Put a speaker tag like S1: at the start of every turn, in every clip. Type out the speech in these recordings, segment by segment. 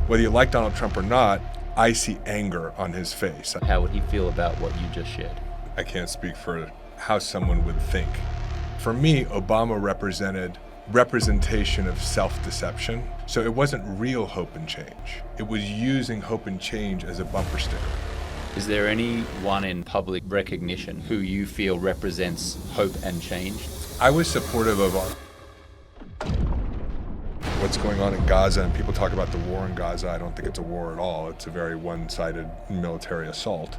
S1: Whether you like Donald Trump or not, I see anger on his face.
S2: How would he feel about what you just shared?
S1: I can't speak for how someone would think. For me, Obama represented representation of self-deception. So it wasn't real hope and change. It was using hope and change as a bumper sticker.
S2: Is there anyone in public recognition who you feel represents hope and change?
S1: I was supportive of what's going on in Gaza, and people talk about the war in Gaza. I don't think it's a war at all. It's a very one-sided military assault.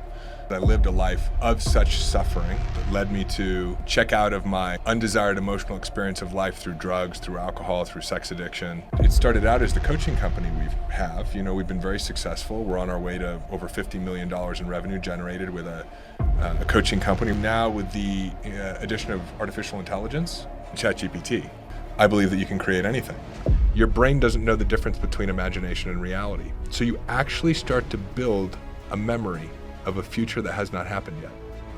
S1: I lived a life of such suffering that led me to check out of my undesired emotional experience of life through drugs, through alcohol, through sex addiction. It started out as the coaching company we have. We've been very successful. We're on our way to over $50 million in revenue generated with a coaching company. Now with the addition of artificial intelligence, ChatGPT, I believe that you can create anything. Your brain doesn't know the difference between imagination and reality. So you actually start to build a memory of a future that has not happened yet.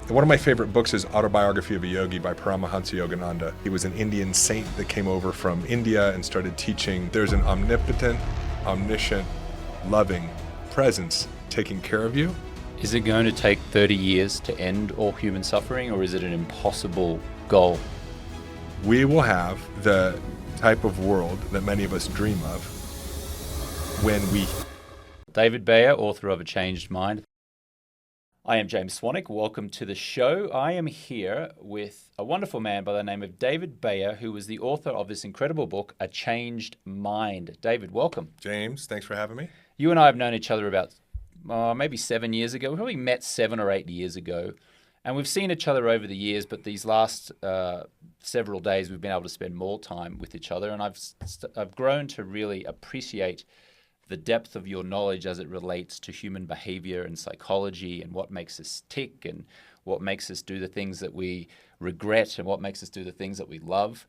S1: And one of my favorite books is Autobiography of a Yogi by Paramahansa Yogananda. He was an Indian saint that came over from India and started teaching there's an omnipotent, omniscient, loving presence taking care of you.
S2: Is it going to take 30 years to end all human suffering, or is it an impossible goal?
S1: We will have the type of world that many of us dream of when we...
S2: David Bayer, author of A Changed Mind. I am James Swanwick. Welcome to the show. I am here with a wonderful man by the name of David Bayer, who was the author of this incredible book, A Changed Mind. David, welcome.
S1: James, thanks for having me.
S2: You and I have known each other about maybe 7 years ago. We probably met 7 or 8 years ago. And we've seen each other over the years, but these last several days we've been able to spend more time with each other. And I've grown to really appreciate the depth of your knowledge as it relates to human behavior and psychology and what makes us tick and what makes us do the things that we regret and what makes us do the things that we love.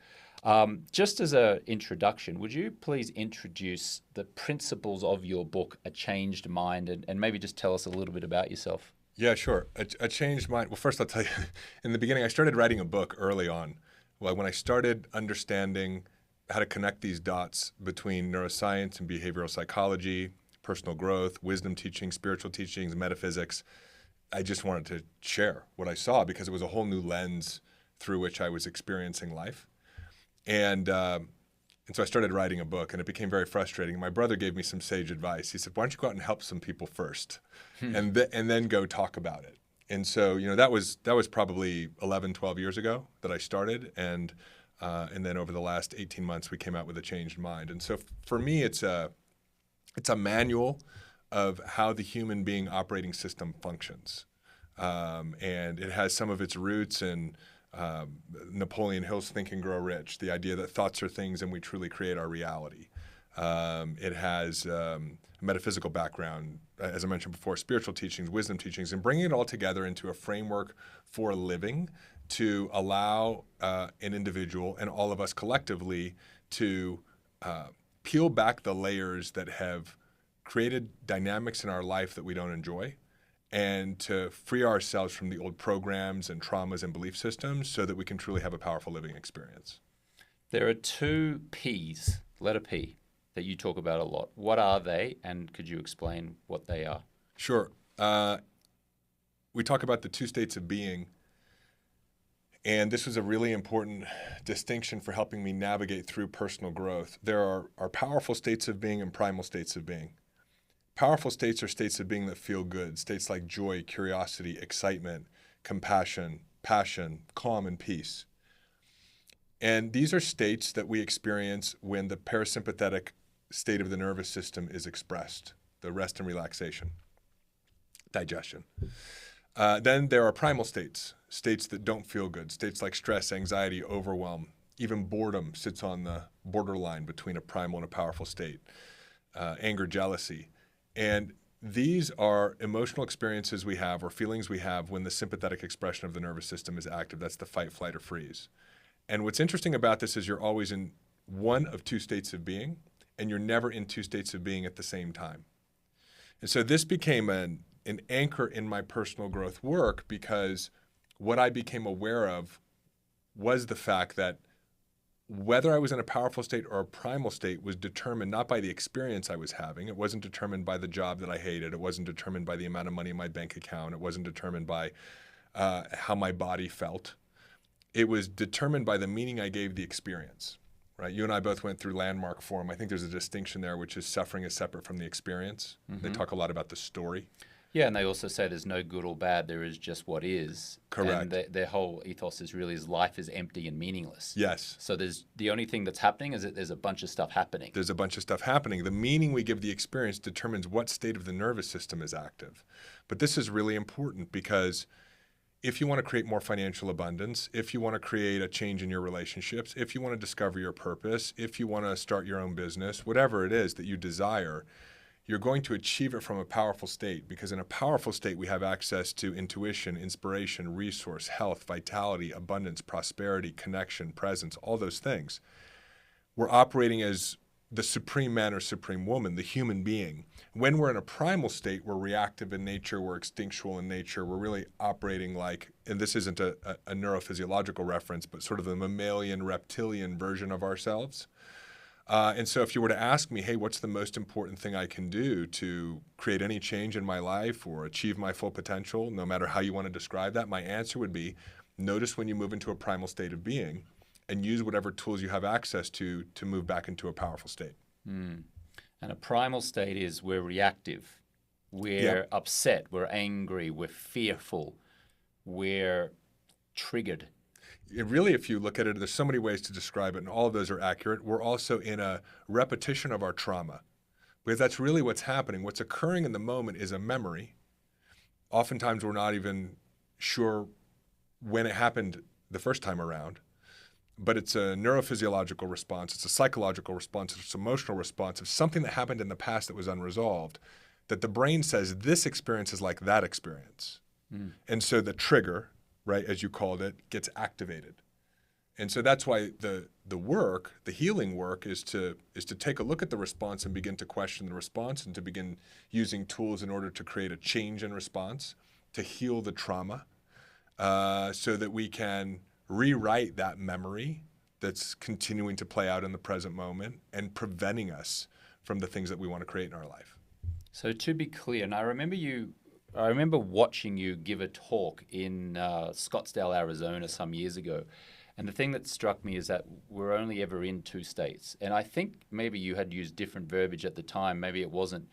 S2: Just as an introduction, would you please introduce the principles of your book, A Changed Mind, and maybe just tell us a little bit about yourself?
S1: Yeah, sure. A changed mind. Well, first I'll tell you, in the beginning, I started writing a book early on. Well, when I started understanding how to connect these dots between neuroscience and behavioral psychology, personal growth, wisdom teachings, spiritual teachings, metaphysics, I just wanted to share what I saw because it was a whole new lens through which I was experiencing life. And so I started writing a book, and it became very frustrating. My brother gave me some sage advice. He said, why don't you go out and help some people first and then go talk about it? And so, that was probably 11, 12 years ago that I started. And then over the last 18 months, we came out with A Changed Mind. And so for me, it's a manual of how the human being operating system functions. And it has some of its roots in Napoleon Hill's Think and Grow Rich, the idea that thoughts are things and we truly create our reality. It has a metaphysical background, as I mentioned before, spiritual teachings, wisdom teachings, and bringing it all together into a framework for living to allow an individual and all of us collectively to peel back the layers that have created dynamics in our life that we don't enjoy, and to free ourselves from the old programs and traumas and belief systems so that we can truly have a powerful living experience.
S2: There are 2 P's, letter P, that you talk about a lot. What are they, and could you explain what they are?
S1: Sure. We talk about the 2 states of being, and this was a really important distinction for helping me navigate through personal growth. There are powerful states of being and primal states of being. Powerful states are states of being that feel good, states like joy, curiosity, excitement, compassion, passion, calm, and peace. And these are states that we experience when the parasympathetic state of the nervous system is expressed, the rest and relaxation, digestion. Then there are primal states, states that don't feel good, states like stress, anxiety, overwhelm, even boredom sits on the borderline between a primal and a powerful state, anger, jealousy. And these are emotional experiences we have or feelings we have when the sympathetic expression of the nervous system is active. That's the fight, flight, or freeze. And what's interesting about this is you're always in one of 2 states of being, and you're never in 2 states of being at the same time. And so this became an anchor in my personal growth work because what I became aware of was the fact that whether I was in a powerful state or a primal state was determined not by the experience I was having. It wasn't determined by the job that I hated. It wasn't determined by the amount of money in my bank account. It wasn't determined by how my body felt. It was determined by the meaning I gave the experience, right? You and I both went through Landmark Forum. I think there's a distinction there, which is suffering is separate from the experience. They talk a lot about the story.
S2: Yeah, and they also say there's no good or bad. There is just what is.
S1: Correct.
S2: And their whole ethos is really life is empty and meaningless.
S1: Yes.
S2: So the only thing that's happening is that there's a bunch of stuff happening.
S1: There's a bunch of stuff happening. The meaning we give the experience determines what state of the nervous system is active. But this is really important because if you want to create more financial abundance, if you want to create a change in your relationships, if you want to discover your purpose, if you want to start your own business, whatever it is that you desire, you're going to achieve it from a powerful state, because in a powerful state, we have access to intuition, inspiration, resource, health, vitality, abundance, prosperity, connection, presence, all those things. We're operating as the supreme man or supreme woman, the human being. When we're in a primal state, we're reactive in nature, we're instinctual in nature, we're really operating like, and this isn't a neurophysiological reference, but sort of the mammalian, reptilian version of ourselves. And so if you were to ask me, hey, what's the most important thing I can do to create any change in my life or achieve my full potential, no matter how you want to describe that, my answer would be notice when you move into a primal state of being and use whatever tools you have access to move back into a powerful state.
S2: And a primal state is we're reactive, we're upset, we're angry, we're fearful, we're triggered.
S1: Really, if you look at it, there's so many ways to describe it, and all of those are accurate. We're also in a repetition of our trauma, because that's really what's happening. What's occurring in the moment is a memory. Oftentimes, we're not even sure when it happened the first time around, but it's a neurophysiological response, it's a psychological response, it's an emotional response of something that happened in the past that was unresolved, that the brain says this experience is like that experience. And so the trigger, right, as you called it, gets activated. And so that's why the work, the healing work, is to take a look at the response and begin to question the response and to begin using tools in order to create a change in response, to heal the trauma, so that we can rewrite that memory that's continuing to play out in the present moment and preventing us from the things that we want to create in our life.
S2: So to be clear, and I remember watching you give a talk in Scottsdale, Arizona some years ago. And the thing that struck me is that we're only ever in two states. And I think maybe you had used different verbiage at the time. Maybe it wasn't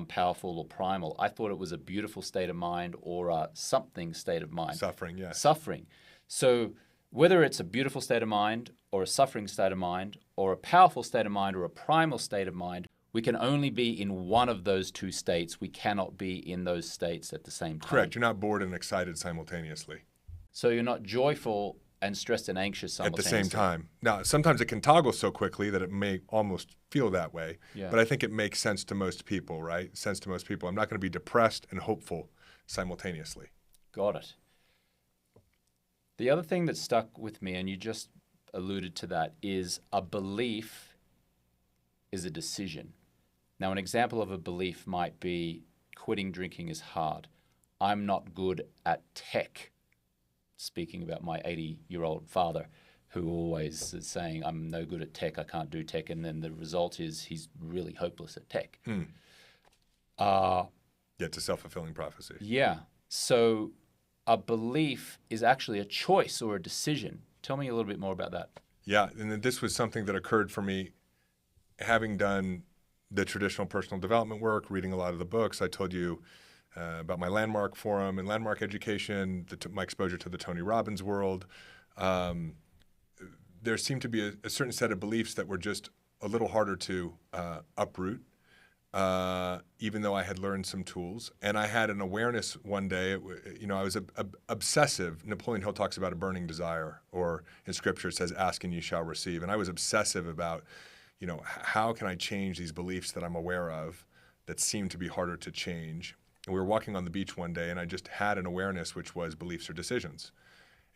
S2: powerful or primal. I thought it was a beautiful state of mind or a something state of mind.
S1: Suffering, yes.
S2: Suffering. So whether it's a beautiful state of mind or a suffering state of mind or a powerful state of mind or a primal state of mind, we can only be in one of those two states. We cannot be in those states at the same time.
S1: Correct. You're not bored and excited simultaneously.
S2: So you're not joyful and stressed and anxious simultaneously.
S1: At the same time. Now, sometimes it can toggle so quickly that it may almost feel that way.
S2: Yeah.
S1: But I think it makes sense to most people, right? Sense to most people. I'm not going to be depressed and hopeful simultaneously.
S2: Got it. The other thing that stuck with me, and you just alluded to that, is a belief is a decision. Now, an example of a belief might be quitting drinking is hard. I'm not good at tech. Speaking about my 80-year-old father, who always is saying, I'm no good at tech, I can't do tech. And then the result is he's really hopeless at tech.
S1: It's a self-fulfilling prophecy.
S2: Yeah. So a belief is actually a choice or a decision. Tell me a little bit more about that.
S1: Yeah, and then this was something that occurred for me having done the traditional personal development work, reading a lot of the books. I told you about my Landmark Forum and Landmark education, my exposure to the Tony Robbins world. There seemed to be a certain set of beliefs that were just a little harder to uproot, even though I had learned some tools. And I had an awareness one day, I was obsessive. Napoleon Hill talks about a burning desire, or in scripture it says, ask and you shall receive. And I was obsessive about, how can I change these beliefs that I'm aware of that seem to be harder to change? And we were walking on the beach one day, and I just had an awareness, which was beliefs or decisions.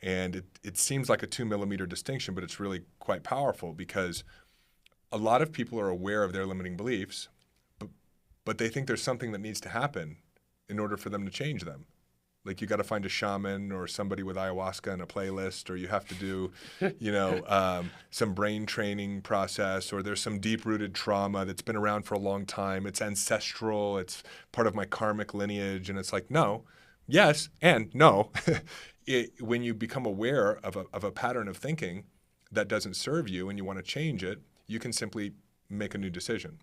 S1: And it seems like a 2-millimeter distinction, but it's really quite powerful, because a lot of people are aware of their limiting beliefs, but they think there's something that needs to happen in order for them to change them. Like you got to find a shaman or somebody with ayahuasca and a playlist, or you have to do, some brain training process, or there's some deep-rooted trauma that's been around for a long time. It's ancestral. It's part of my karmic lineage. And it's like, no, yes, and no. When you become aware of a pattern of thinking that doesn't serve you and you want to change it, you can simply make a new decision.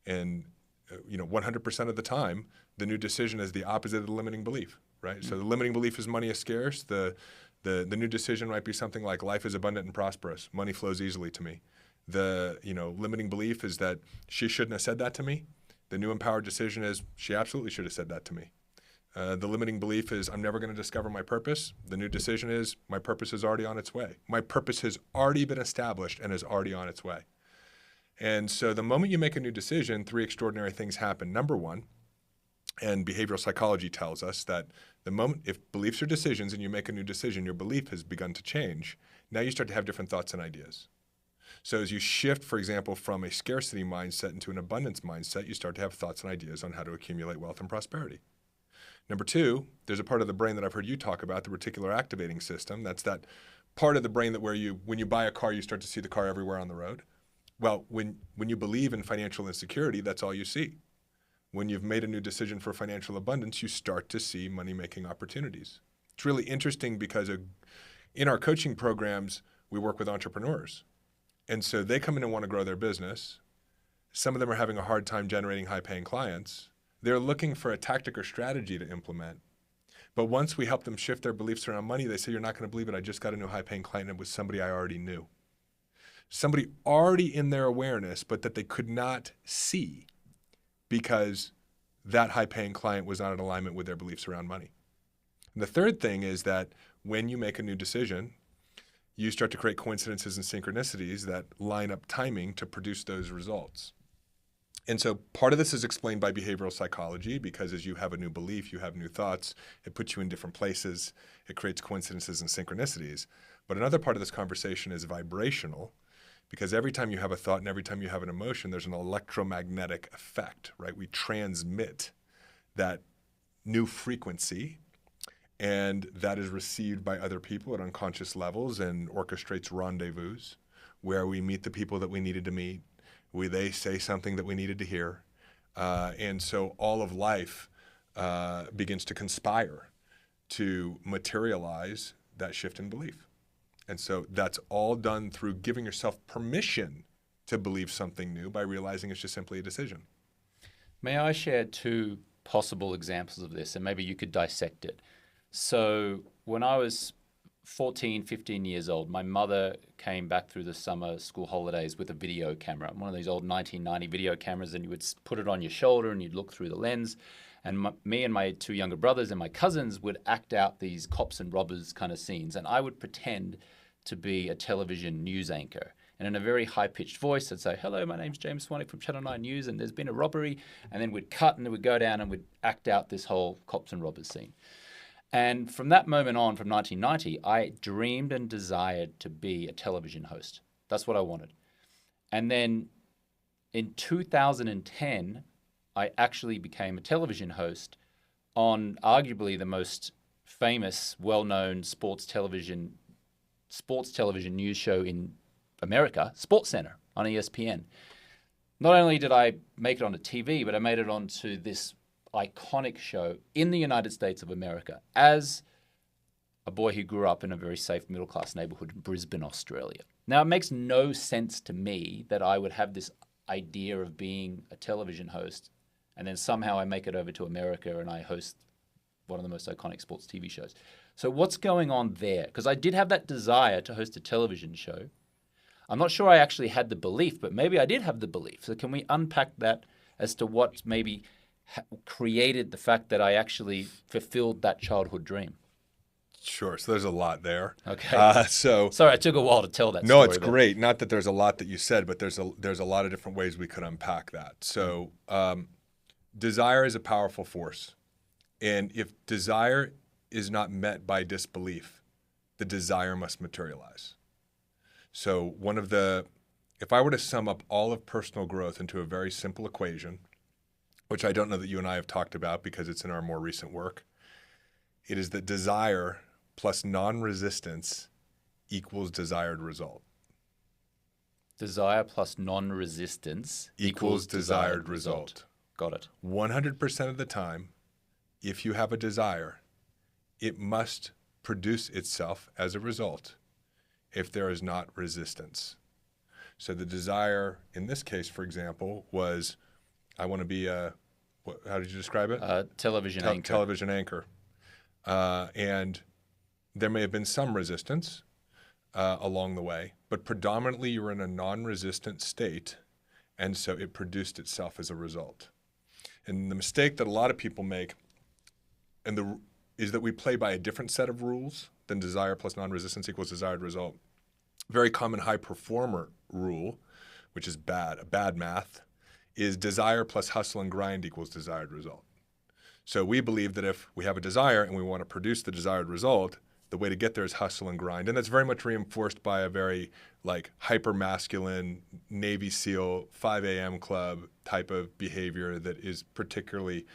S1: And 100% of the time, the new decision is the opposite of the limiting belief. Right. So the limiting belief is money is scarce. The new decision might be something like life is abundant and prosperous. Money flows easily to me. The limiting belief is that she shouldn't have said that to me. The new empowered decision is she absolutely should have said that to me. The limiting belief is I'm never going to discover my purpose. The new decision is my purpose is already on its way. My purpose has already been established and is already on its way. And so the moment you make a new decision, 3 extraordinary things happen. Number one, and behavioral psychology tells us that the moment, if beliefs are decisions and you make a new decision, your belief has begun to change. Now you start to have different thoughts and ideas. So as you shift, for example, from a scarcity mindset into an abundance mindset, you start to have thoughts and ideas on how to accumulate wealth and prosperity. Number 2, there's a part of the brain that I've heard you talk about, the reticular activating system. That's that part of the brain that when you buy a car, you start to see the car everywhere on the road. Well, when you believe in financial insecurity, that's all you see. When you've made a new decision for financial abundance, you start to see money-making opportunities. It's really interesting because in our coaching programs, we work with entrepreneurs. And so they come in and want to grow their business. Some of them are having a hard time generating high-paying clients. They're looking for a tactic or strategy to implement. But once we help them shift their beliefs around money, they say, you're not going to believe it. I just got a new high-paying client, and it was somebody I already knew. Somebody already in their awareness, but that they could not see because that high-paying client was not in alignment with their beliefs around money. And the third thing is that when you make a new decision, you start to create coincidences and synchronicities that line up timing to produce those results. And so part of this is explained by behavioral psychology because as you have a new belief, you have new thoughts, it puts you in different places, it creates coincidences and synchronicities. But another part of this conversation is vibrational, because every time you have a thought and every time you have an emotion, there's an electromagnetic effect, right? We transmit that new frequency, and that is received by other people at unconscious levels and orchestrates rendezvous where we meet the people that we needed to meet. They say something that we needed to hear. And so all of life begins to conspire to materialize that shift in belief. And so that's all done through giving yourself permission to believe something new by realizing it's just simply a decision.
S2: May I share 2 possible examples of this, and maybe you could dissect it? So when I was 14, 15 years old, my mother came back through the summer school holidays with a video camera, one of these old 1990 video cameras, and you would put it on your shoulder and you'd look through the lens. And me and my 2 younger brothers and my cousins would act out these cops and robbers kind of scenes. And I would pretend to be a television news anchor. And in a very high-pitched voice, I'd say, hello, my name's James Swanwick from Channel 9 News, and there's been a robbery. And then we'd cut and then we'd go down and we'd act out this whole cops and robbers scene. And from that moment on, from 1990, I dreamed and desired to be a television host. That's what I wanted. And then in 2010, I actually became a television host on arguably the most famous, well-known sports television news show in America, SportsCenter on ESPN. Not only did I make it onto TV, but I made it onto this iconic show in the United States of America as a boy who grew up in a very safe middle-class neighborhood in Brisbane, Australia. Now, it makes no sense to me that I would have this idea of being a television host and then somehow I make it over to America and I host one of the most iconic sports TV shows. So what's going on there? Because I did have that desire to host a television show. I'm not sure I actually had the belief, but maybe I did have the belief. So can we unpack that as to what maybe created the fact that I actually fulfilled that childhood dream?
S1: Sure. So there's a lot there.
S2: Okay. Sorry, it took a while to tell that story.
S1: No, it's great. Not that there's a lot that you said, but there's a lot of different ways we could unpack that. So desire is a powerful force. And if desire is not met by disbelief, the desire must materialize. So if I were to sum up all of personal growth into a very simple equation, which I don't know that you and I have talked about because it's in our more recent work, It is that desire plus non-resistance equals desired result.
S2: Desire plus non-resistance
S1: Equals desired result.
S2: Got it.
S1: 100% of the time, if you have a desire, it must produce itself as a result if there is not resistance. So the desire in this case, for example, was I want to be a, how did you describe it?
S2: Television anchor.
S1: Television anchor. And there may have been some resistance along the way, but predominantly you were in a non-resistant state, and so it produced itself as a result. And the mistake that a lot of people make is that we play by a different set of rules than desire plus non-resistance equals desired result. Very common high performer rule, which is bad math, is desire plus hustle and grind equals desired result. So we believe that if we have a desire and we want to produce the desired result, the way to get there is hustle and grind. And that's very much reinforced by a very like hyper-masculine Navy SEAL 5 a.m. club type of behavior that is particularly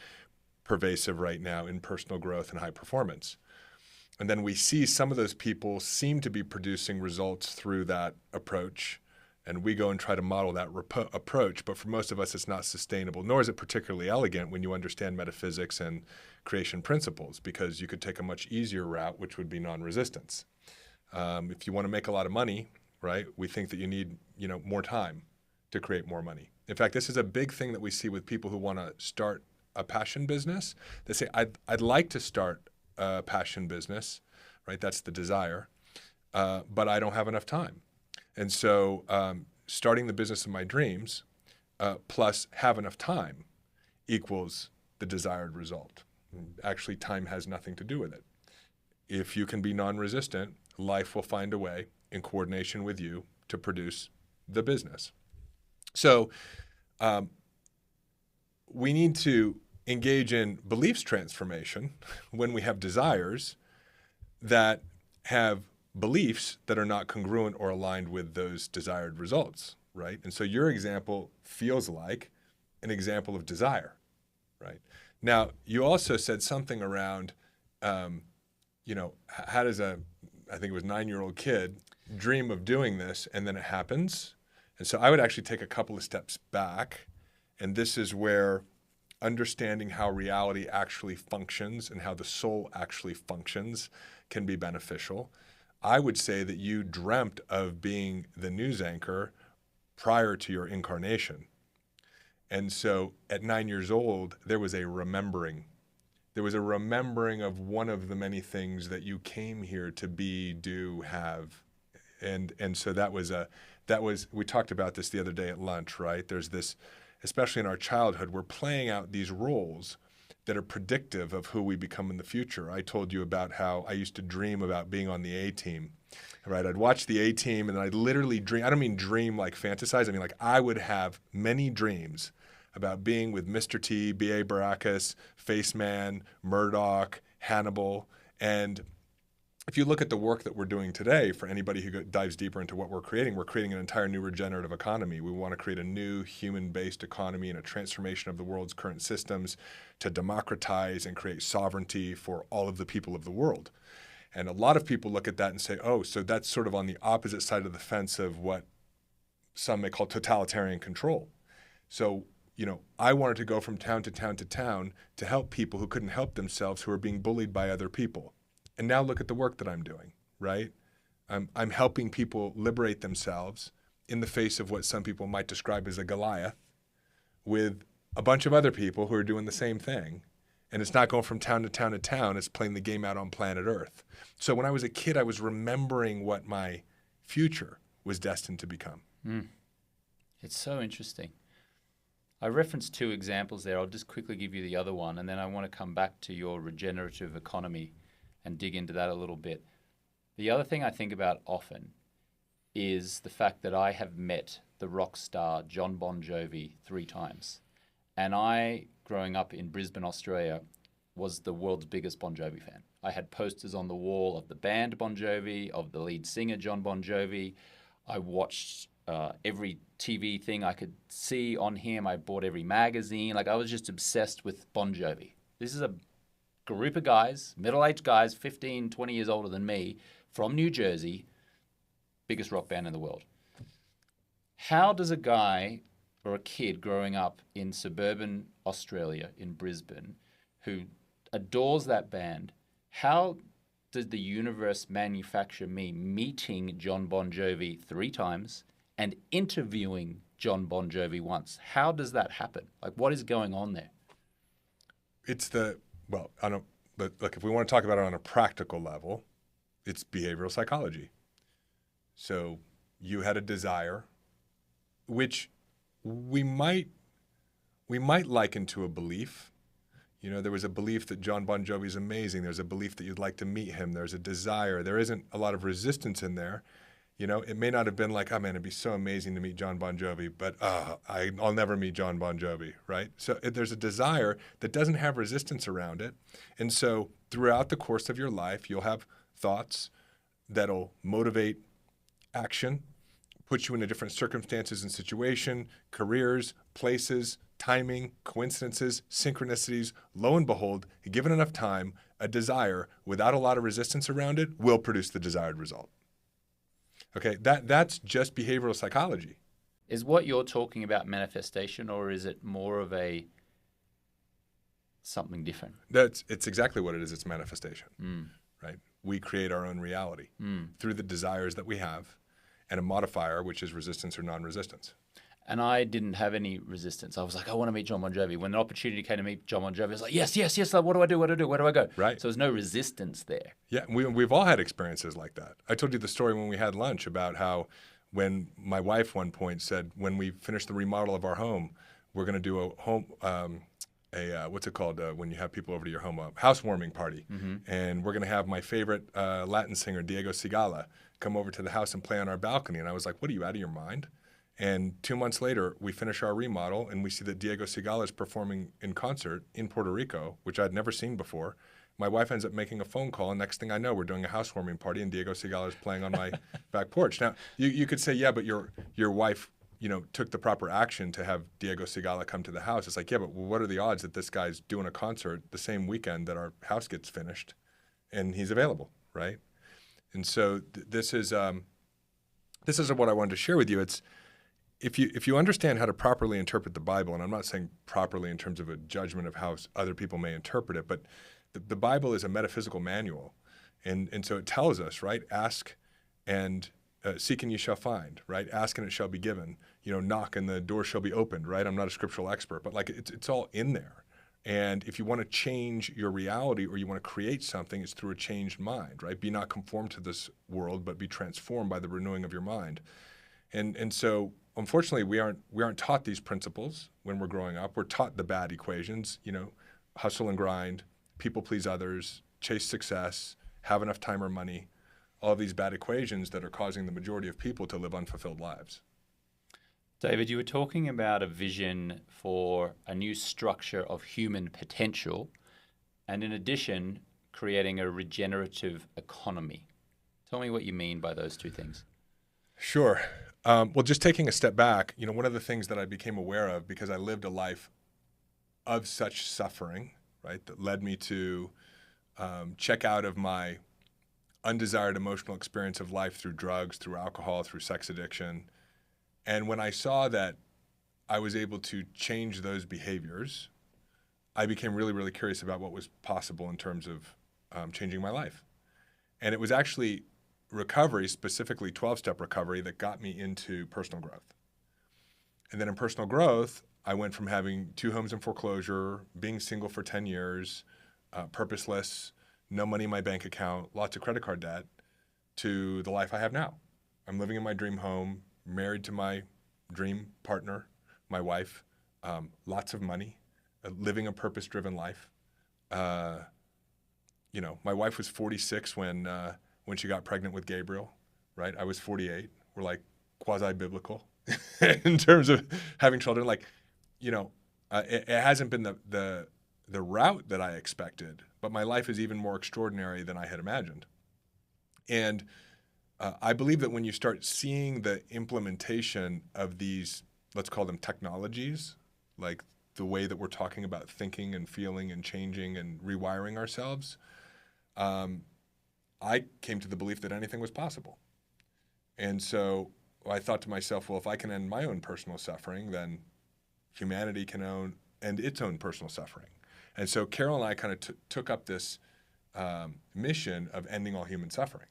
S1: pervasive right now in personal growth and high performance. And then we see some of those people seem to be producing results through that approach, and we go and try to model that approach. But for most of us, it's not sustainable, nor is it particularly elegant when you understand metaphysics and creation principles, because you could take a much easier route, which would be non-resistance. If you want to make a lot of money, right, we think that you need, more time to create more money. In fact, this is a big thing that we see with people who want to start a passion business. They say, I'd like to start a passion business, right? That's the desire, but I don't have enough time. And so starting the business of my dreams plus have enough time equals the desired result. Actually, time has nothing to do with it. If you can be non-resistant, life will find a way in coordination with you to produce the business. So we need to engage in beliefs transformation when we have desires that have beliefs that are not congruent or aligned with those desired results, right? And so your example feels like an example of desire, right? Now, you also said something around, how does I think it was 9-year-old kid dream of doing this and then it happens? And so I would actually take a couple of steps back, and this is where understanding how reality actually functions and how the soul actually functions can be beneficial. I would say that you dreamt of being the news anchor prior to your incarnation. And so at 9 years old, there was a remembering. There was a remembering of one of the many things that you came here to be, do, have. And so we talked about this the other day at lunch, right? There's this, especially in our childhood, we're playing out these roles that are predictive of who we become in the future. I told you about how I used to dream about being on the A-team, right? I'd watch the A-team and I'd literally dream. I don't mean dream like fantasize. I mean like I would have many dreams about being with Mr. T, B.A. Baracus, Faceman, Murdoch, Hannibal. And if you look at the work that we're doing today, for anybody who dives deeper into what we're creating an entire new regenerative economy. We want to create a new human-based economy and a transformation of the world's current systems to democratize and create sovereignty for all of the people of the world. And a lot of people look at that and say, oh, so that's sort of on the opposite side of the fence of what some may call totalitarian control. So, I wanted to go from town to town to town to help people who couldn't help themselves, who are being bullied by other people. And now look at the work that I'm doing, right? I'm helping people liberate themselves in the face of what some people might describe as a Goliath with a bunch of other people who are doing the same thing. And it's not going from town to town to town. It's playing the game out on planet Earth. So when I was a kid, I was remembering what my future was destined to become.
S2: It's so interesting. I referenced 2 examples there. I'll just quickly give you the other one, and then I want to come back to your regenerative economy and dig into that a little bit. The other thing I think about often is the fact that I have met the rock star John Bon Jovi 3 times. And I, growing up in Brisbane, Australia, was the world's biggest Bon Jovi fan. I had posters on the wall of the band Bon Jovi, of the lead singer John Bon Jovi. I watched every TV thing I could see on him. I bought every magazine. I was just obsessed with Bon Jovi. This is a group of guys, middle-aged guys, 15, 20 years older than me, from New Jersey, biggest rock band in the world. How does a guy or a kid growing up in suburban Australia, in Brisbane, who adores that band, how does the universe manufacture me meeting John Bon Jovi 3 times and interviewing John Bon Jovi once? How does that happen? Like, what is going on there?
S1: Look, if we want to talk about it on a practical level, it's behavioral psychology. So you had a desire, which we might liken to a belief. You know, there was a belief that John Bon Jovi is amazing. There's a belief that you'd like to meet him. There's a desire. There isn't a lot of resistance in there. You know, it may not have been like, oh man, it'd be so amazing to meet John Bon Jovi, but I'll never meet John Bon Jovi, right? So there's a desire that doesn't have resistance around it. And so throughout the course of your life, you'll have thoughts that'll motivate action, put you into different circumstances and situation, careers, places, timing, coincidences, synchronicities. Lo and behold, given enough time, a desire without a lot of resistance around it will produce the desired result. Okay, that's just behavioral psychology.
S2: Is what you're talking about manifestation, or is it more of a something different?
S1: It's exactly what it is. It's manifestation, right? We create our own reality through the desires that we have, and a modifier, which is resistance or non-resistance.
S2: And I didn't have any resistance. I was like, I want to meet John Bon Jovi. When the opportunity came to meet John Bon Jovi, I was like, yes. Like, what do I do? Where do I go?
S1: Right.
S2: So there's no resistance there.
S1: Yeah, we've all had experiences like that. I told you the story when we had lunch about how when my wife one point said, when we finish the remodel of our home, we're going to do a home, what's it called when you have people over to your home, a housewarming party. And we're going to have my favorite Latin singer, Diego Sigala, come over to the house and play on our balcony. And I was like, what, are you out of your mind? And 2 months later, we finish our remodel, and we see that Diego Sigala is performing in concert in Puerto Rico, which I'd never seen before. My wife ends up making a phone call, and next thing I know, we're doing a housewarming party, and Diego Sigala is playing on my back porch. Now, you could say, yeah, but your wife, took the proper action to have Diego Sigala come to the house. It's like, yeah, but what are the odds that this guy's doing a concert the same weekend that our house gets finished, and he's available, right? And so this is what I wanted to share with you. It's if you understand how to properly interpret the Bible, and I'm not saying properly in terms of a judgment of how other people may interpret it, but the Bible is a metaphysical manual, and so it tells us, right? Ask and seek and you shall find, right? Ask and it shall be given. Knock and the door shall be opened, right? I'm not a scriptural expert, but like it's all in there. And if you want to change your reality or you want to create something, it's through a changed mind, right? Be not conformed to this world, but be transformed by the renewing of your mind. And so, unfortunately, we aren't taught these principles when we're growing up. We're taught the bad equations, hustle and grind, people please others, chase success, have enough time or money, all of these bad equations that are causing the majority of people to live unfulfilled lives.
S2: David, you were talking about a vision for a new structure of human potential, and in addition, creating a regenerative economy. Tell me what you mean by those two things.
S1: Sure. Well, just taking a step back, one of the things that I became aware of because I lived a life of such suffering, right, that led me to check out of my undesired emotional experience of life through drugs, through alcohol, through sex addiction. And when I saw that I was able to change those behaviors, I became really, really curious about what was possible in terms of changing my life. And it was actually recovery, specifically 12-step recovery, that got me into personal growth. And then in personal growth, I went from having 2 homes in foreclosure, being single for 10 years, purposeless, no money in my bank account, lots of credit card debt, to the life I have now. I'm living in my dream home, married to my dream partner, my wife, lots of money, living a purpose-driven life. My wife was 46 when she got pregnant with Gabriel, right? I was 48. We're like quasi-biblical in terms of having children. It hasn't been the route that I expected, but my life is even more extraordinary than I had imagined. And I believe that when you start seeing the implementation of these, let's call them technologies, like the way that we're talking about thinking and feeling and changing and rewiring ourselves, I came to the belief that anything was possible. And so I thought to myself, well, if I can end my own personal suffering, then humanity can end its own personal suffering. And so Carol and I kind of took up this mission of ending all human suffering.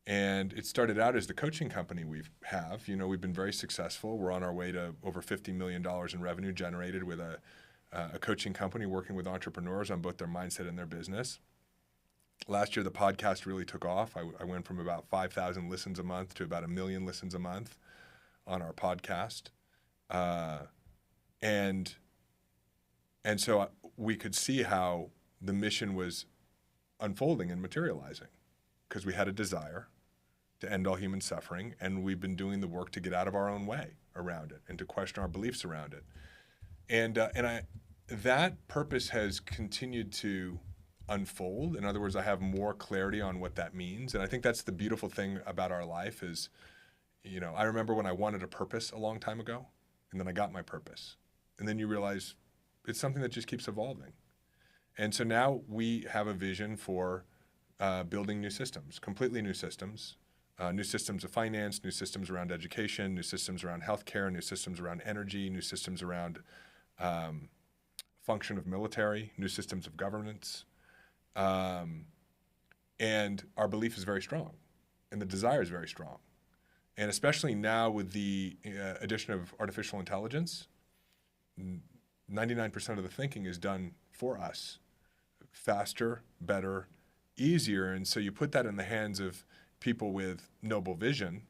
S1: And it started out as the coaching company we have. You know, we've been very successful. We're on our way to over $50 million in revenue generated with a coaching company working with entrepreneurs on both their mindset and their business. Last year, the podcast really took off. I went from about 5,000 listens a month to about 1 million listens a month on our podcast. And so we could see how the mission was unfolding and materializing because we had a desire to end all human suffering, and we've been doing the work to get out of our own way around it and to question our beliefs around it. And that purpose has continued to unfold. In other words, I have more clarity on what that means. And I think that's the beautiful thing about our life is, you know, I remember when I wanted a purpose a long time ago, and then I got my purpose. And then you realize it's something that just keeps evolving. And so now we have a vision for building new systems, completely new systems of finance, new systems around education, new systems around healthcare, new systems around energy, new systems around function of military, new systems of governance. And our belief is very strong, and the desire is very strong. And especially now with the addition of artificial intelligence, 99% of the thinking is done for us, faster, better, easier. And so you put that in the hands of people with noble vision,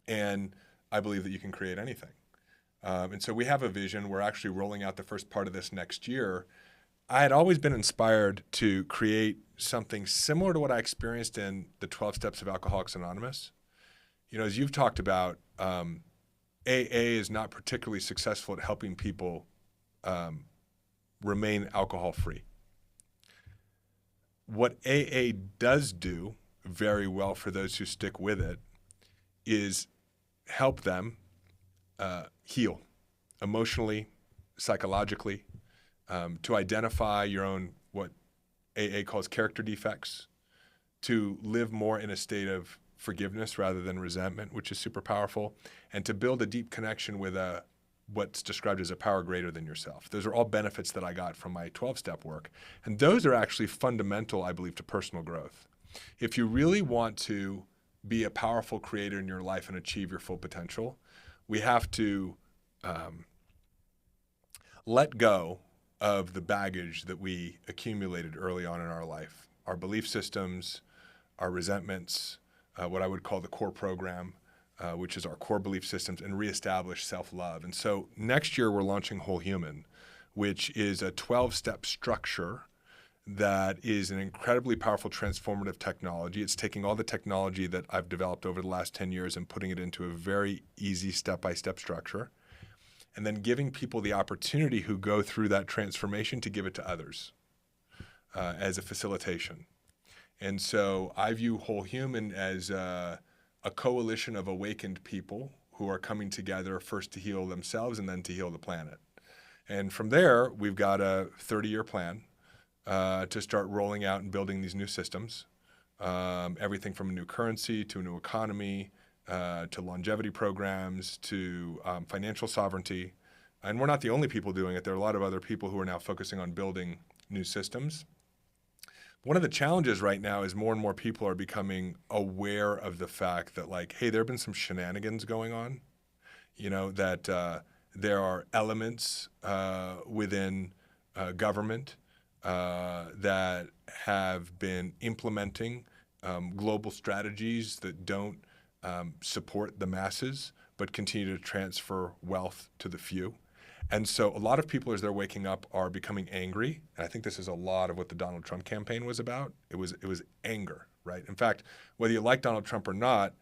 S1: and I believe that you can create anything. And so we have a vision. We're actually rolling out the first part of this next year. I had always been inspired to create something similar to what I experienced in the 12 Steps of Alcoholics Anonymous. You know, as you've talked about, AA is not particularly successful at helping people remain alcohol-free. What AA does do very well for those who stick with it is help them heal emotionally, psychologically, to identify your own, what AA calls character defects, to live more in a state of forgiveness rather than resentment, which is super powerful, and to build a deep connection with what's described as a power greater than yourself. Those are all benefits that I got from my 12-step work. And those are actually fundamental, I believe, to personal growth. If you really want to be a powerful creator in your life and achieve your full potential, we have to let go of the baggage that we accumulated early on in our life, our belief systems, our resentments, what I would call the core program, which is our core belief systems, and reestablish self-love. And so next year we're launching Whole Human, which is a 12-step structure that is an incredibly powerful transformative technology. It's taking all the technology that I've developed over the last 10 years and putting it into a very easy step-by-step structure, and then giving people the opportunity who go through that transformation to give it to others as a facilitation. And so I view Whole Human as a coalition of awakened people who are coming together first to heal themselves and then to heal the planet. And from there, we've got a 30-year plan to start rolling out and building these new systems, everything from a new currency to a new economy, to longevity programs, to financial sovereignty. And we're not the only people doing it. There are a lot of other people who are now focusing on building new systems. One of the challenges right now is more and more people are becoming aware of the fact that, like, hey, there have been some shenanigans going on, you know, that there are elements within government that have been implementing global strategies that don't support the masses, but continue to transfer wealth to the few. And so a lot of people, as they're waking up, are becoming angry. And I think this is a lot of what the Donald Trump campaign was about. It was anger, right? In fact, whether you like Donald Trump or not,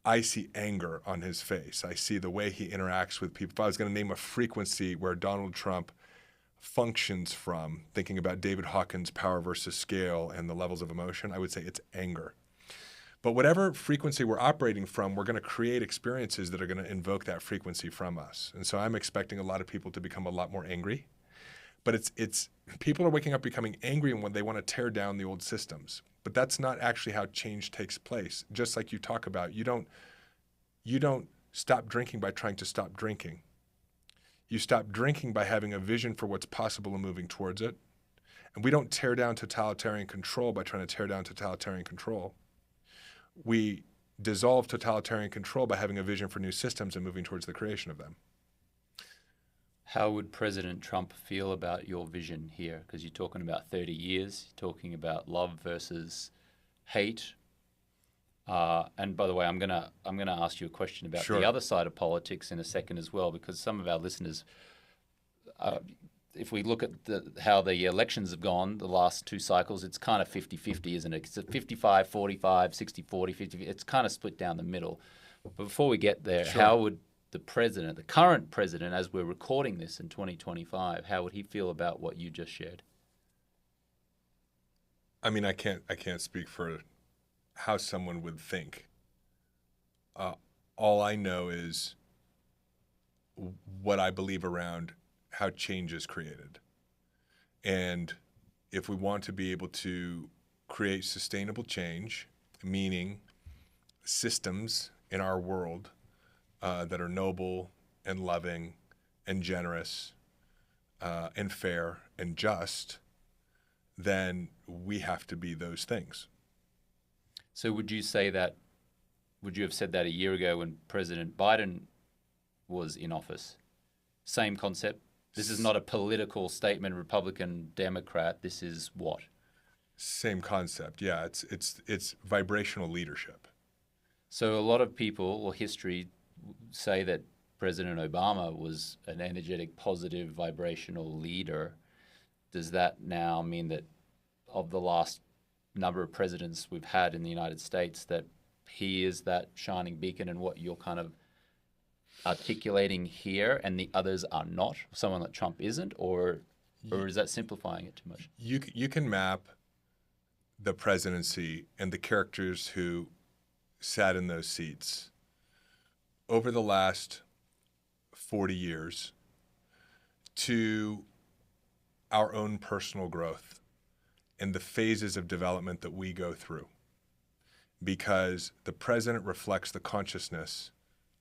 S1: I see anger on his face. I see the way he interacts with people. If I was going to name a frequency where Donald Trump functions from, thinking about David Hawkins' Power versus Scale and the levels of emotion, I would say it's anger. But whatever frequency we're operating from, we're going to create experiences that are going to invoke that frequency from us. And so I'm expecting a lot of people to become a lot more angry. But it's people are waking up becoming angry when they want to tear down the old systems. But that's not actually how change takes place. Just like you talk about, you don't stop drinking by trying to stop drinking. You stop drinking by having a vision for what's possible and moving towards it. And we don't tear down totalitarian control by trying to tear down totalitarian control. We dissolve totalitarian control by having a vision for new systems and moving towards the creation of them.
S2: How would President Trump feel about your vision here? Because you're talking about 30 years, you're talking about love versus hate. And by the way, I'm gonna ask you a question about
S1: Sure.
S2: the other side of politics in a second as well, because some of our listeners, if we look at how the elections have gone, the last two cycles, it's kind of 50-50, isn't it? It's a 55-45, 60-40, 50. It's kind of split down the middle. But before we get there,
S1: Sure.
S2: how would the president, the current president, as we're recording this in 2025, how would he feel about what you just shared?
S1: I mean, I can't speak for how someone would think. All I know is what I believe around how change is created. And if we want to be able to create sustainable change, meaning systems in our world that are noble and loving and generous and fair and just, then we have to be those things.
S2: So would you have said that a year ago when President Biden was in office? Same concept? This is not a political statement, Republican, Democrat. This is what?
S1: Same concept. Yeah, it's vibrational leadership.
S2: So a lot of people or history say that President Obama was an energetic, positive, vibrational leader. Does that now mean that of the last number of presidents we've had in the United States, that he is that shining beacon and what you're kind of articulating here and the others are not? Someone like Trump isn't? Or is that simplifying it too much?
S1: You can map the presidency and the characters who sat in those seats over the last 40 years to our own personal growth and the phases of development that we go through, because the president reflects the consciousness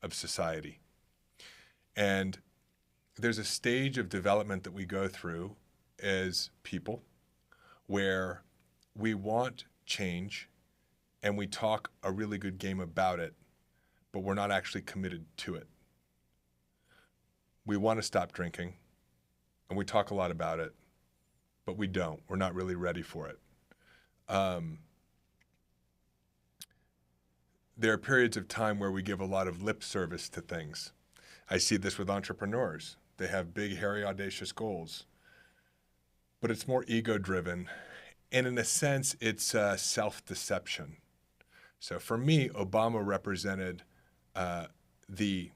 S1: of society. And there's a stage of development that we go through as people where we want change and we talk a really good game about it, but we're not actually committed to it. We want to stop drinking and we talk a lot about it, but we don't. We're not really ready for it. There are periods of time where we give a lot of lip service to things. I see this with entrepreneurs. They have big, hairy, audacious goals, but it's more ego-driven. And in a sense, it's self-deception. So for me, Obama represented the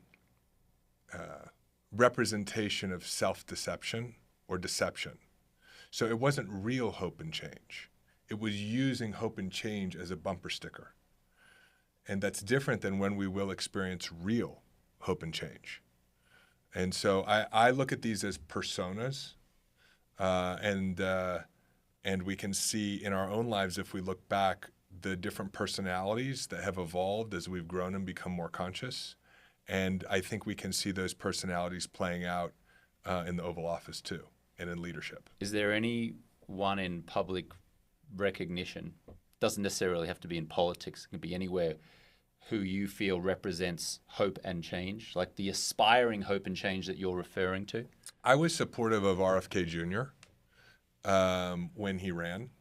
S1: representation of self-deception or deception. So it wasn't real hope and change. It was using hope and change as a bumper sticker. And that's different than when we will experience real hope and change. And so I look at these as personas, and we can see in our own lives, if we look back, the different personalities that have evolved as we've grown and become more conscious. And I think we can see those personalities playing out in the Oval Office too, and in leadership.
S2: Is there any one in public recognition? Doesn't necessarily have to be in politics. It can be anywhere, who you feel represents hope and change, like the aspiring hope and change that you're referring to?
S1: I was supportive of RFK Jr. When he ran.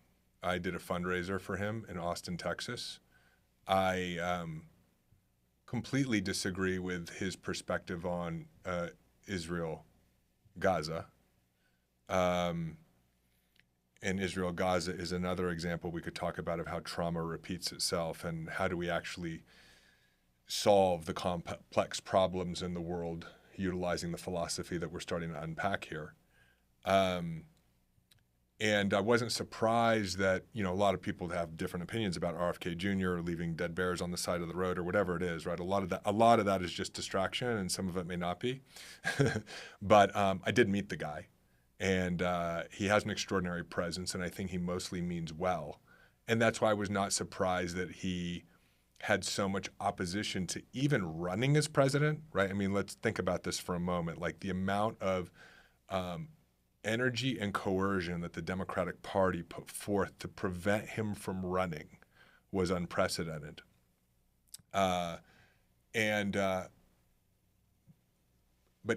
S1: I did a fundraiser for him in Austin, Texas. I completely disagree with his perspective on Israel, Gaza. And Israel, Gaza is another example we could talk about of how trauma repeats itself and how do we actually solve the complex problems in the world utilizing the philosophy that we're starting to unpack here. And And I wasn't surprised that, a lot of people have different opinions about RFK Jr. or leaving dead bears on the side of the road or whatever it is, right? A lot of that is just distraction, and some of it may not be. But I did meet the guy, and he has an extraordinary presence, and I think he mostly means well. And that's why I was not surprised that he had so much opposition to even running as president, right? I mean, let's think about this for a moment. Like the amount of energy and coercion that the Democratic Party put forth to prevent him from running was unprecedented. But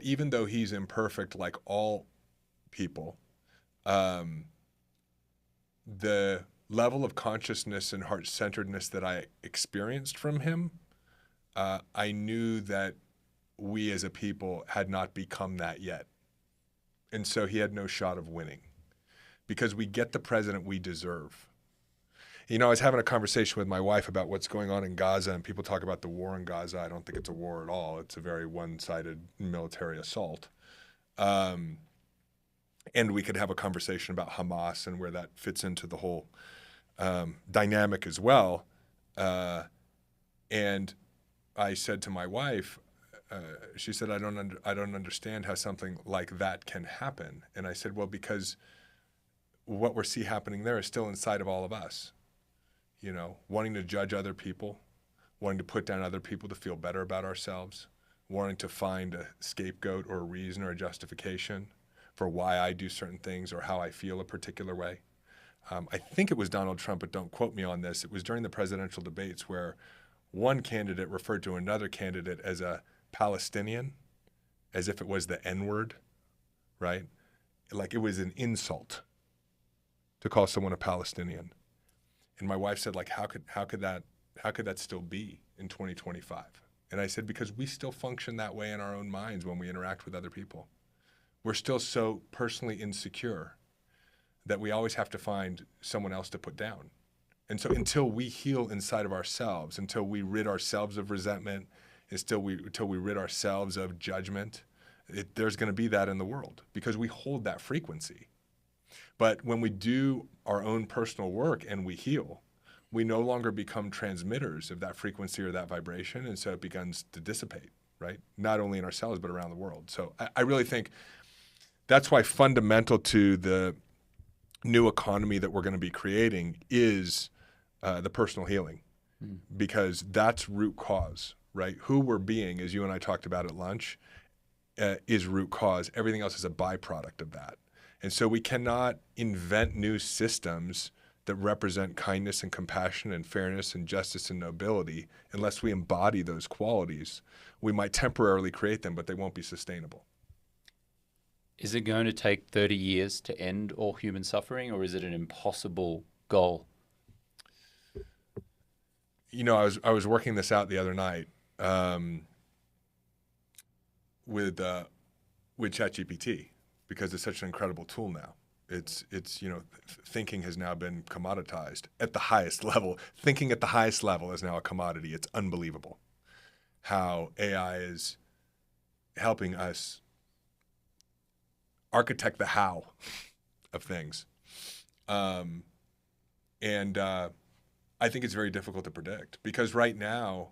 S1: even though he's imperfect, like all people, the level of consciousness and heart-centeredness that I experienced from him, I knew that we as a people had not become that yet. And so he had no shot of winning because we get the president we deserve. I was having a conversation with my wife about what's going on in Gaza, and people talk about the war in Gaza. I don't think it's a war at all. It's a very one-sided military assault. And we could have a conversation about Hamas and where that fits into the whole dynamic as well. And I said to my wife, she said, I don't understand how something like that can happen. And I said, well, because what we see happening there is still inside of all of us, wanting to judge other people, wanting to put down other people to feel better about ourselves, wanting to find a scapegoat or a reason or a justification for why I do certain things or how I feel a particular way. I think it was Donald Trump, but don't quote me on this. It was during the presidential debates where one candidate referred to another candidate as a Palestinian, as if it was the N-word, right? Like it was an insult to call someone a Palestinian. And my wife said, like, how could that still be in 2025? And I said, because we still function that way in our own minds when we interact with other people. We're still so personally insecure that we always have to find someone else to put down. And so until we heal inside of ourselves, until we rid ourselves of resentment, until we rid ourselves of judgment, there's going to be that in the world because we hold that frequency. But when we do our own personal work and we heal, we no longer become transmitters of that frequency or that vibration, and so it begins to dissipate, right? Not only in ourselves, but around the world. So I really think that's why fundamental to the new economy that we're going to be creating is the personal healing, because that's root cause. Right? Who we're being, as you and I talked about at lunch, is root cause. Everything else is a byproduct of that. And so we cannot invent new systems that represent kindness and compassion and fairness and justice and nobility unless we embody those qualities. We might temporarily create them, but they won't be sustainable.
S2: Is it going to take 30 years to end all human suffering, or is it an impossible goal?
S1: I was working this out the other night. With ChatGPT, because it's such an incredible tool now. It's thinking has now been commoditized at the highest level. Thinking at the highest level is now a commodity. It's unbelievable how AI is helping us architect the how of things. And I think it's very difficult to predict because right now,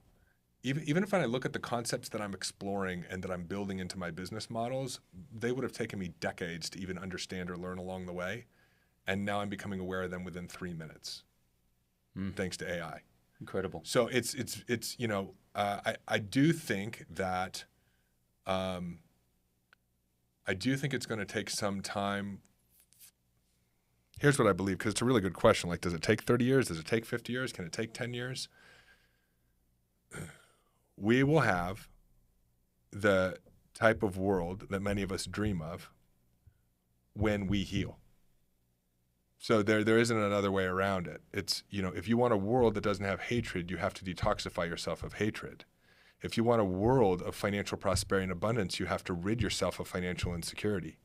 S1: even if I look at the concepts that I'm exploring and that I'm building into my business models, they would have taken me decades to even understand or learn along the way. And now I'm becoming aware of them within 3 minutes, thanks to AI.
S2: Incredible.
S1: So it's I do think that it's going to take some time. Here's what I believe, because it's a really good question. Like, does it take 30 years? Does it take 50 years? Can it take 10 years? We will have the type of world that many of us dream of when we heal. So there isn't another way around it. It's, if you want a world that doesn't have hatred, you have to detoxify yourself of hatred. If you want a world of financial prosperity and abundance, you have to rid yourself of financial insecurity.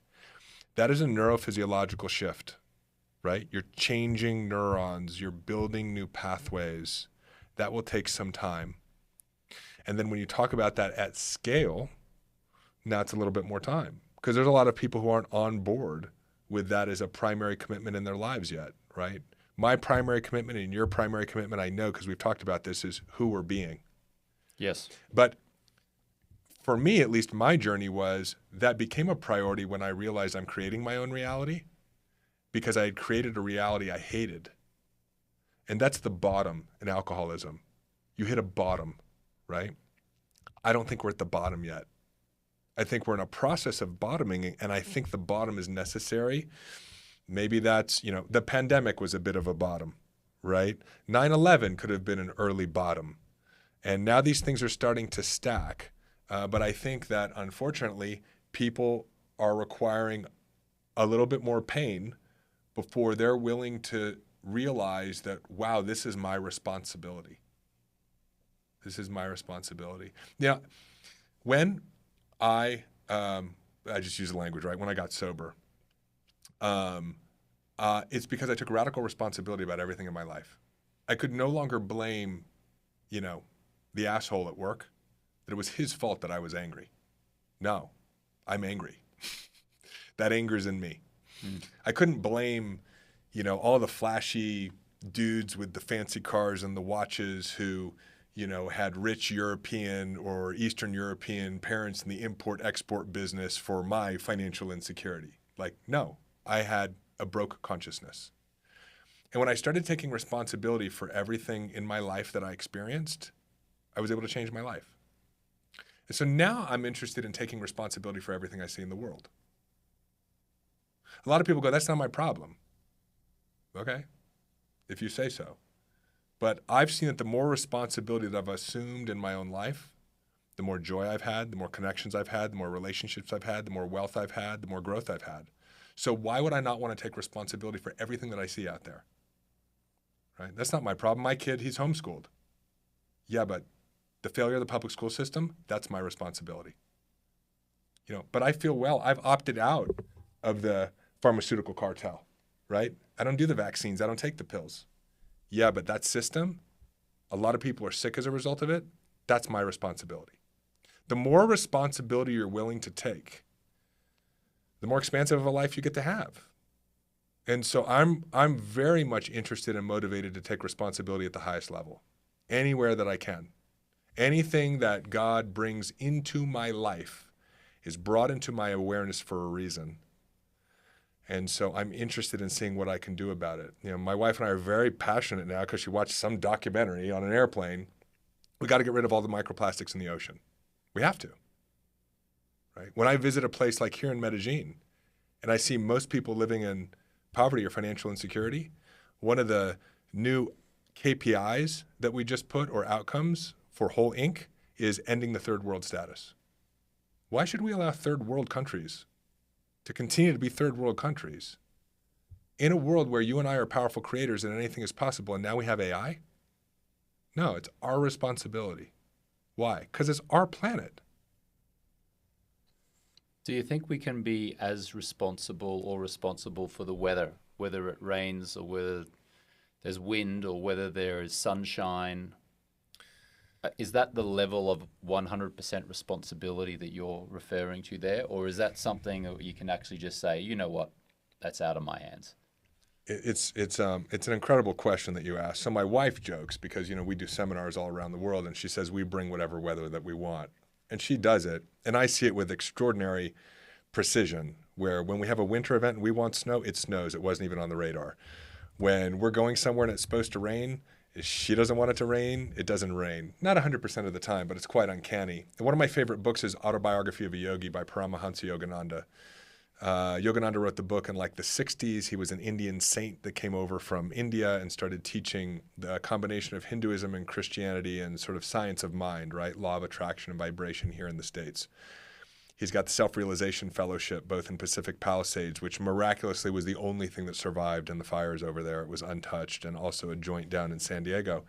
S1: That is a neurophysiological shift, right? You're changing neurons, you're building new pathways. That will take some time. And then when you talk about that at scale, now it's a little bit more time, because there's a lot of people who aren't on board with that as a primary commitment in their lives yet, right? My primary commitment and your primary commitment, I know because we've talked about this, is who we're being.
S2: Yes.
S1: But for me, at least, my journey was that became a priority when I realized I'm creating my own reality because I had created a reality I hated. And that's the bottom in alcoholism. You hit a bottom, right? I don't think we're at the bottom yet. I think we're in a process of bottoming, and I think the bottom is necessary. Maybe that's, the pandemic was a bit of a bottom, right? 9/11 could have been an early bottom. And now these things are starting to stack. But I think that, unfortunately, people are requiring a little bit more pain before they're willing to realize that, wow, this is my responsibility. This is my responsibility. Now, when I just use the language, right? When I got sober, it's because I took radical responsibility about everything in my life. I could no longer blame, the asshole at work, that it was his fault that I was angry. No, I'm angry. That anger's in me. I couldn't blame, all the flashy dudes with the fancy cars and the watches who, had rich European or Eastern European parents in the import-export business for my financial insecurity. Like, no, I had a broke consciousness. And when I started taking responsibility for everything in my life that I experienced, I was able to change my life. And so now I'm interested in taking responsibility for everything I see in the world. A lot of people go, that's not my problem. Okay, if you say so. But I've seen that the more responsibility that I've assumed in my own life, the more joy I've had, the more connections I've had, the more relationships I've had, the more wealth I've had, the more growth I've had. So why would I not want to take responsibility for everything that I see out there? Right? That's not my problem. My kid, he's homeschooled. Yeah, but the failure of the public school system, that's my responsibility. But I feel well. I've opted out of the pharmaceutical cartel, right? I don't do the vaccines. I don't take the pills. Yeah, but that system, a lot of people are sick as a result of it. That's my responsibility. The more responsibility you're willing to take, the more expansive of a life you get to have. And so I'm very much interested and motivated to take responsibility at the highest level, anywhere that I can. Anything that God brings into my life is brought into my awareness for a reason. And so I'm interested in seeing what I can do about it. My wife and I are very passionate now because she watched some documentary on an airplane. We got to get rid of all the microplastics in the ocean. We have to, right? When I visit a place like here in Medellin and I see most people living in poverty or financial insecurity, one of the new KPIs that we just put, or outcomes for Whole Inc., is ending the third world status. Why should we allow third world countries to continue to be third world countries in a world where you and I are powerful creators and anything is possible, and now we have AI? No, it's our responsibility. Why? Because it's our planet.
S2: Do you think we can be as responsible or responsible for the weather, whether it rains or whether there's wind or whether there is sunshine? Is that the level of 100% responsibility that you're referring to there? Or is that something that you can actually just say, you know what, that's out of my hands?
S1: It's an incredible question that you asked. So my wife jokes because, we do seminars all around the world, and she says we bring whatever weather that we want. And she does it. And I see it with extraordinary precision, where when we have a winter event and we want snow, it snows. It wasn't even on the radar. When we're going somewhere and it's supposed to rain, she doesn't want it to rain, it doesn't rain. Not 100% of the time, but it's quite uncanny. And one of my favorite books is Autobiography of a Yogi by Paramahansa Yogananda. Yogananda wrote the book in the 60s. He was an Indian saint that came over from India and started teaching the combination of Hinduism and Christianity and sort of science of mind, right? Law of attraction and vibration here in the States. He's got the Self-Realization Fellowship, both in Pacific Palisades, which miraculously was the only thing that survived in the fires over there. It was untouched, and also a joint down in San Diego.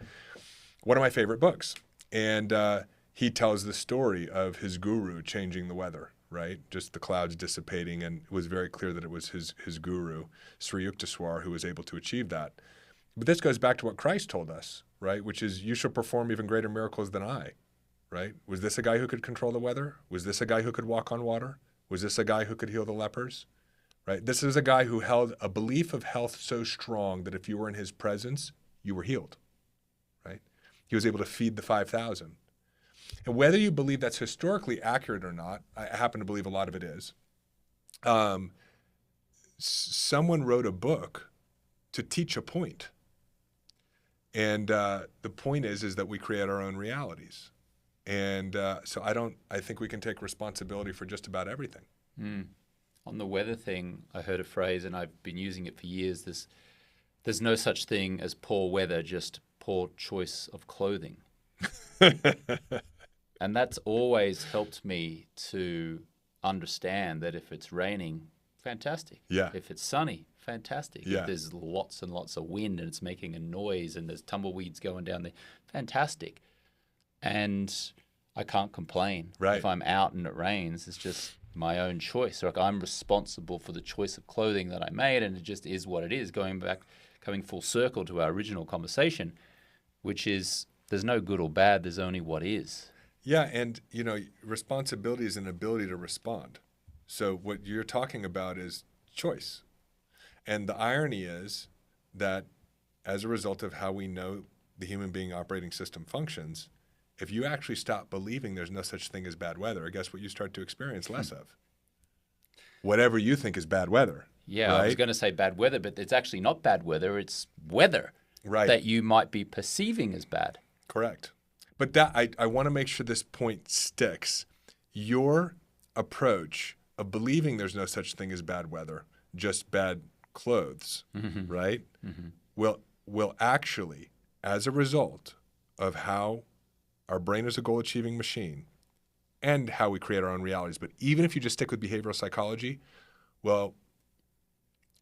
S1: One of my favorite books. And he tells the story of his guru changing the weather, right? Just the clouds dissipating, and it was very clear that it was his guru, Sri Yukteswar, who was able to achieve that. But this goes back to what Christ told us, right? Which is, you shall perform even greater miracles than I. Right? Was this a guy who could control the weather? Was this a guy who could walk on water? Was this a guy who could heal the lepers? right? This is a guy who held a belief of health so strong that if you were in his presence, you were healed, right? He was able to feed the 5,000. And whether you believe that's historically accurate or not, I happen to believe a lot of it is. Someone wrote a book to teach a point. And the point is that we create our own realities. And so I think we can take responsibility for just about everything.
S2: On the weather thing, I heard a phrase, and I've been using it for years. There's no such thing as poor weather, just poor choice of clothing. And that's always helped me to understand that if it's raining, fantastic.
S1: Yeah.
S2: If it's sunny, fantastic.
S1: Yeah.
S2: If there's lots and lots of wind and it's making a noise and there's tumbleweeds going down there, fantastic. And I can't complain.
S1: Right.
S2: If I'm out and it rains, it's just my own choice. Like, I'm responsible for the choice of clothing that I made, and it just is what it is. Coming full circle to our original conversation, which is there's no good or bad, there's only what is.
S1: Yeah, and responsibility is an ability to respond. So what you're talking about is choice. And the irony is that as a result of how we know the human being operating system functions, if you actually stop believing there's no such thing as bad weather, guess what you start to experience less of? Whatever you think is bad weather.
S2: Yeah,
S1: right?
S2: I was going to say bad weather, but it's actually not bad weather. It's weather that you might be perceiving as bad.
S1: Correct. But that I want to make sure this point sticks. Your approach of believing there's no such thing as bad weather, just bad clothes, right? Will actually, as a result of how our brain is a goal-achieving machine and how we create our own realities, but even if you just stick with behavioral psychology, will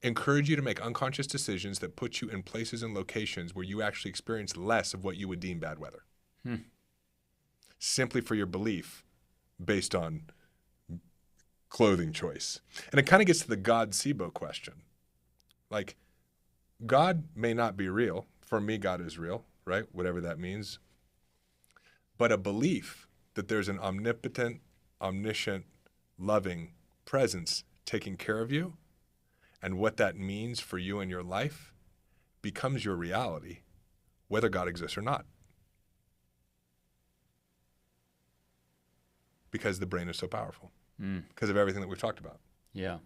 S1: encourage you to make unconscious decisions that put you in places and locations where you actually experience less of what you would deem bad weather. Simply for your belief based on clothing choice. And it kind of gets to the God-SIBO question. Like, God may not be real. For me, God is real, right? Whatever that means. But a belief that there's an omnipotent, omniscient, loving presence taking care of you, and what that means for you and your life becomes your reality, whether God exists or not. Because the brain is so powerful, because of everything that we've talked about.
S2: Yeah.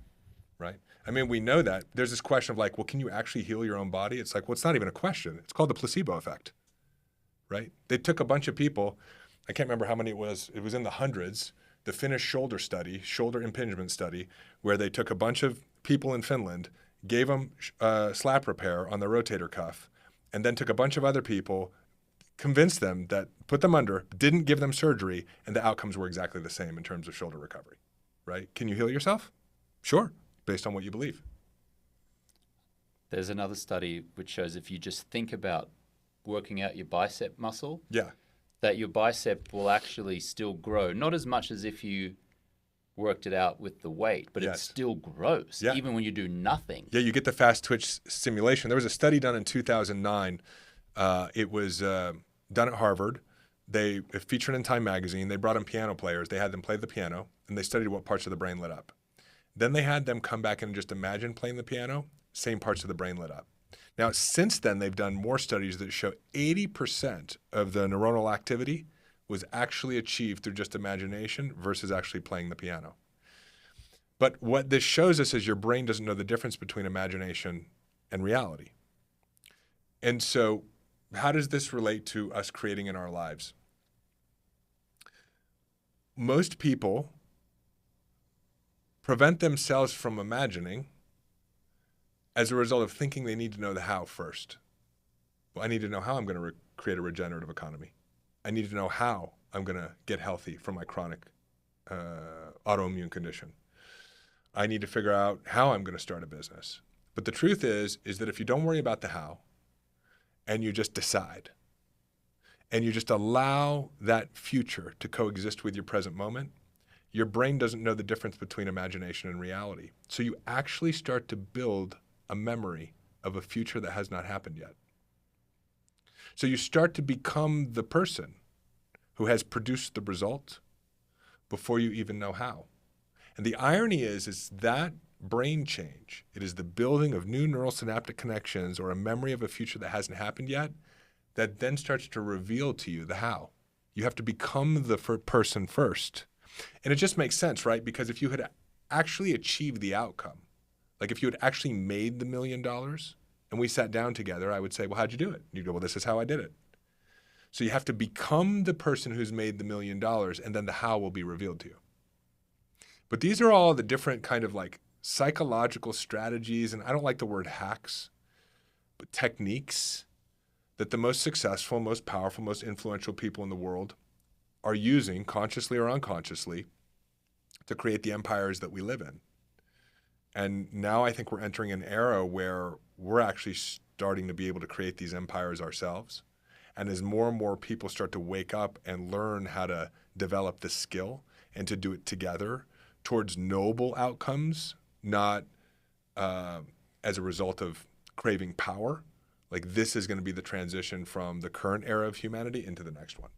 S1: Right? I mean, we know that. There's this question of like, well, can you actually heal your own body? It's like, well, it's not even a question. It's called the placebo effect, right? They took a bunch of people, I can't remember how many it was in the hundreds, the Finnish shoulder impingement study, where they took a bunch of people in Finland, gave them slap repair on the rotator cuff, and then took a bunch of other people, convinced them that, put them under, didn't give them surgery, and the outcomes were exactly the same in terms of shoulder recovery, right? Can you heal yourself? Sure, based on what you believe.
S2: There's another study which shows if you just think about working out your bicep muscle, that your bicep will actually still grow. Not as much as if you worked it out with the weight, but it still grows, even when you do nothing.
S1: Yeah, you get the fast twitch stimulation. There was a study done in 2009. It was done at Harvard. It featured in Time magazine. They brought in piano players. They had them play the piano, and they studied what parts of the brain lit up. Then they had them come back and just imagine playing the piano. Same parts of the brain lit up. Now, since then, they've done more studies that show 80% of the neuronal activity was actually achieved through just imagination versus actually playing the piano. But what this shows us is your brain doesn't know the difference between imagination and reality. And so how does this relate to us creating in our lives? Most people prevent themselves from imagining as a result of thinking they need to know the how first. Well, I need to know how I'm going to create a regenerative economy. I need to know how I'm going to get healthy from my chronic autoimmune condition. I need to figure out how I'm going to start a business. But the truth is that if you don't worry about the how, and you just decide, and you just allow that future to coexist with your present moment, your brain doesn't know the difference between imagination and reality. So you actually start to build a memory of a future that has not happened yet. So you start to become the person who has produced the result before you even know how. And the irony is that brain change. It is the building of new neural synaptic connections or a memory of a future that hasn't happened yet that then starts to reveal to you the how. You have to become the person first. And it just makes sense, right? Because if you had actually achieved the outcome, like if you had actually made the $1 million and we sat down together, I would say, well, how'd you do it? You'd go, well, this is how I did it. So you have to become the person who's made the $1 million, and then the how will be revealed to you. But these are all the different kind of like psychological strategies, and I don't like the word hacks, but techniques that the most successful, most powerful, most influential people in the world are using, consciously or unconsciously, to create the empires that we live in. And now I think we're entering an era where we're actually starting to be able to create these empires ourselves. And as more and more people start to wake up and learn how to develop the skill and to do it together towards noble outcomes, not as a result of craving power, like this is going to be the transition from the current era of humanity into the next one.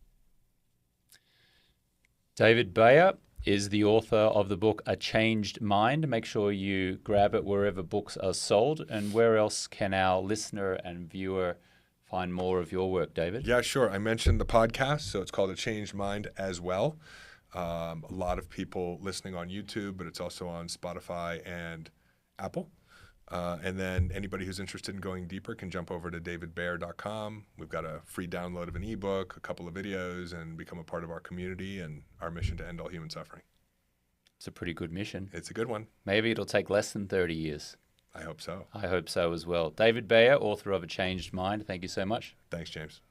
S2: David Bayer is the author of the book A Changed Mind. Make sure you grab it wherever books are sold. And where else can our listener and viewer find more of your work, David?
S1: Yeah, sure. I mentioned the podcast, so it's called A Changed Mind as well. A lot of people listening on YouTube, but it's also on Spotify and Apple. And then anybody who's interested in going deeper can jump over to davidbayer.com. We've got a free download of an ebook, a couple of videos, and become a part of our community and our mission to end all human suffering.
S2: It's a pretty good mission.
S1: It's a good one.
S2: Maybe it'll take less than 30 years.
S1: I hope so.
S2: I hope so as well. David Bayer, author of A Changed Mind. Thank you so much.
S1: Thanks, James.